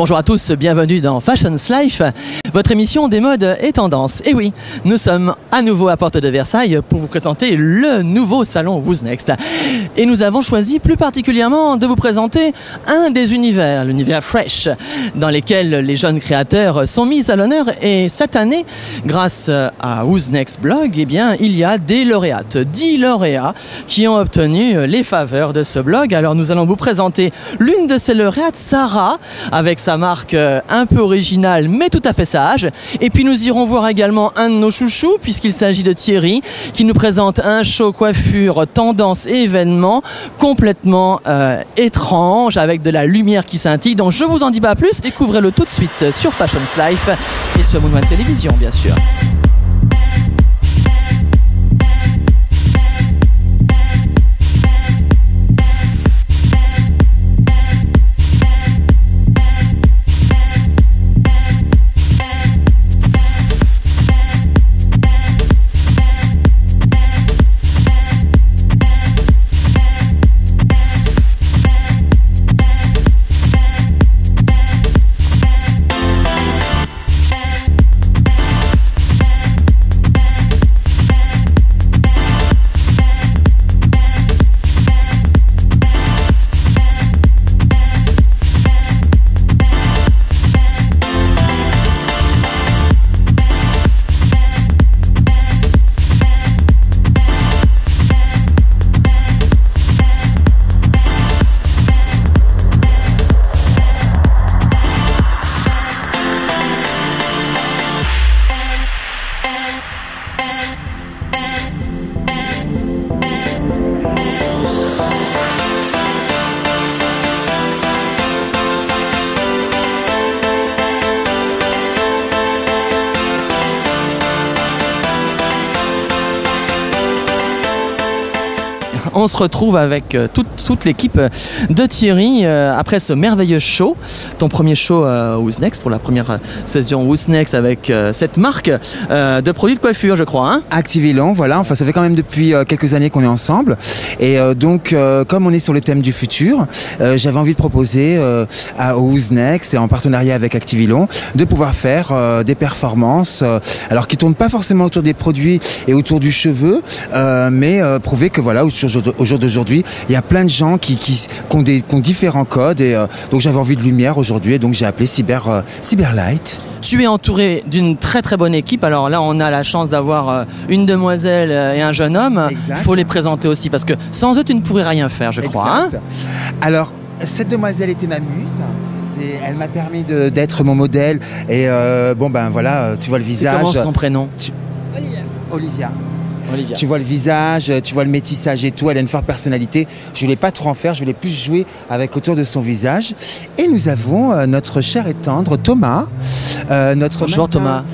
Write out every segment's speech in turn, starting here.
Bonjour à tous, bienvenue dans Fashion Life, votre émission des modes et tendances. Et oui, nous sommes à nouveau à Porte de Versailles pour vous présenter le nouveau salon Who's Next. Et nous avons choisi plus particulièrement de vous présenter un des univers, l'univers fresh, dans lesquels les jeunes créateurs sont mis à l'honneur. Et cette année, grâce à Who's Next Blog, eh bien, il y a des lauréates, 10 lauréats qui ont obtenu les faveurs de ce blog. Alors nous allons vous présenter l'une de ces lauréates, Sarah, avec sa marque un peu originale mais tout à fait sage. Et puis nous irons voir également un de nos chouchous puisqu'il s'agit de Thierry qui nous présente un show coiffure, tendance et événements complètement étrange avec de la lumière qui scintille. Donc je vous en dis pas plus, découvrez-le tout de suite sur Fashion Life et sur Moon One Télévision bien sûr. On se retrouve avec toute l'équipe de Thierry après ce merveilleux show. Ton premier show Who's Next pour la première saison Who's Next avec cette marque de produits de coiffure, je crois. Hein, Activilon, voilà. Enfin, ça fait quand même depuis quelques années qu'on est ensemble. Et donc, comme on est sur le thème du futur, j'avais envie de proposer à Who's Next et en partenariat avec Activilon de pouvoir faire des performances, alors qui tournent pas forcément autour des produits et autour du cheveu, mais prouver que voilà, au jour d'aujourd'hui, il y a plein de gens qui ont différents codes et donc j'avais envie de lumière aujourd'hui et donc j'ai appelé Cyberlight. Tu es entouré d'une très très bonne équipe. Alors là, on a la chance d'avoir une demoiselle et un jeune homme. Il faut les présenter aussi parce que sans eux, tu ne pourrais rien faire, je crois. Hein. Alors, cette demoiselle était ma muse. Elle m'a permis d'être mon modèle et bon ben voilà, tu vois le visage. Comment son prénom? Olivia. Tu vois le visage, tu vois le métissage et tout, elle a une forte personnalité. Je voulais pas trop en faire, je voulais plus jouer avec autour de son visage. Et nous avons notre cher et tendre Thomas, Bonjour Thomas.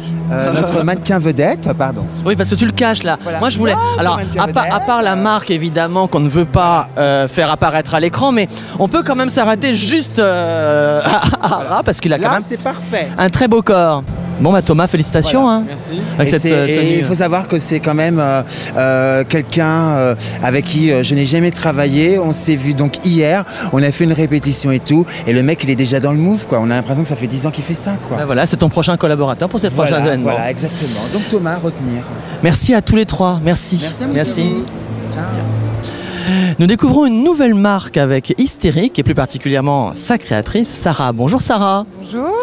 Notre mannequin vedette, pardon. Oui, parce que tu le caches là. Voilà. Moi je voulais. Alors, à part la marque évidemment qu'on ne veut pas faire apparaître à l'écran, mais on peut quand même s'arrêter juste à Ara parce qu'il a quand même c'est parfait. Un très beau corps. Bon bah Thomas, félicitations. Voilà. Hein, merci. Avec cette tenue. Et il faut savoir que c'est quand même quelqu'un avec qui je n'ai jamais travaillé. On s'est vu donc hier, on a fait une répétition et tout. Et le mec il est déjà dans le move quoi. On a l'impression que ça fait 10 ans qu'il fait ça quoi. Ben voilà, c'est ton prochain collaborateur pour cette prochaine événement. Voilà, exactement. Donc Thomas, à retenir. Merci à tous les trois, merci. Merci. Ciao. Nous découvrons une nouvelle marque avec Hystérique et plus particulièrement sa créatrice Sarah. Bonjour Sarah. Bonjour.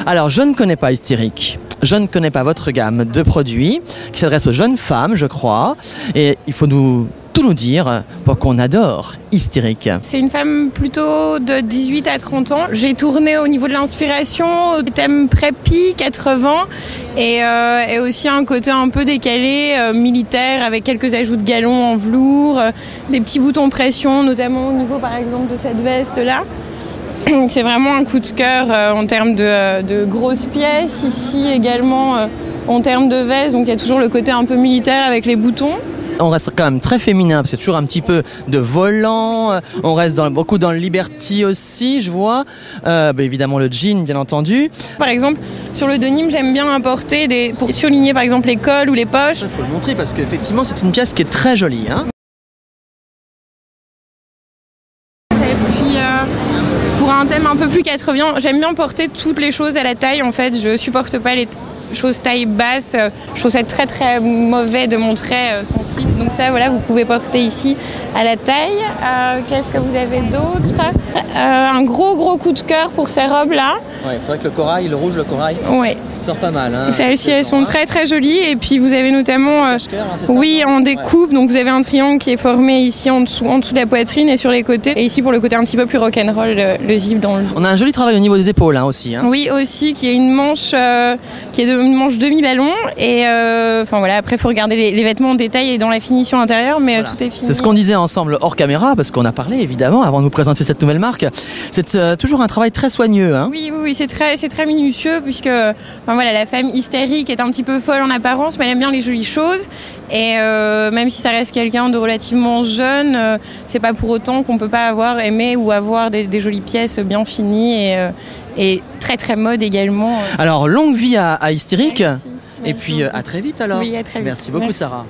Alors je ne connais pas Hystérique, je ne connais pas votre gamme de produits qui s'adresse aux jeunes femmes je crois et il faut tout nous dire pour qu'on adore Hystérique. C'est une femme plutôt de 18 à 30 ans. J'ai tourné au niveau de l'inspiration, des thèmes preppy, 80 et aussi un côté un peu décalé, militaire avec quelques ajouts de galons en velours, des petits boutons pression, notamment au niveau par exemple de cette veste là. C'est vraiment un coup de cœur en termes de grosses pièces, ici également en termes de veste, donc il y a toujours le côté un peu militaire avec les boutons. On reste quand même très féminin parce qu'il y a toujours un petit peu de volant, on reste beaucoup dans le liberty aussi je vois, évidemment le jean bien entendu. Par exemple sur le denim j'aime bien apporter pour surligner par exemple les cols ou les poches. Il faut le montrer parce qu'effectivement c'est une pièce qui est très jolie. Hein. un thème un peu plus 80. J'aime bien porter toutes les choses à la taille en fait. Je supporte pas les choses taille basse. Je trouve ça très très mauvais de montrer son slip. Donc ça voilà, vous pouvez porter ici à la taille. Qu'est-ce que vous avez d'autre? Un gros coup de cœur pour ces robes là. Ouais, c'est vrai que le corail, le rouge, le corail, ouais, sort pas mal. Hein, celles-ci elles sont très très jolies. Et puis vous avez notamment oui, en découpe. Donc vous avez un triangle qui est formé ici en dessous de la poitrine et sur les côtés. Et ici pour le côté un petit peu plus rock'n'roll, le zip dans le. On a un joli travail au niveau des épaules hein, aussi. Hein. Oui aussi, qui est une manche une manche demi-ballon. Et enfin voilà, après il faut regarder les vêtements en détail et dans la finition intérieure, mais voilà. Tout est fini. C'est ce qu'on disait ensemble hors caméra, parce qu'on a parlé évidemment avant de nous présenter cette nouvelle marque. C'est toujours un travail très soigneux. Hein. Oui, c'est très minutieux puisque enfin, voilà, la femme hystérique est un petit peu folle en apparence, mais elle aime bien les jolies choses. Et même si ça reste quelqu'un de relativement jeune, c'est pas pour autant qu'on peut pas aimer ou avoir des jolies pièces bien finies et très très mode également. Alors longue vie à Hystérique. Merci. Et puis à très vite alors. Oui, à très vite. Merci beaucoup. Merci. Sarah.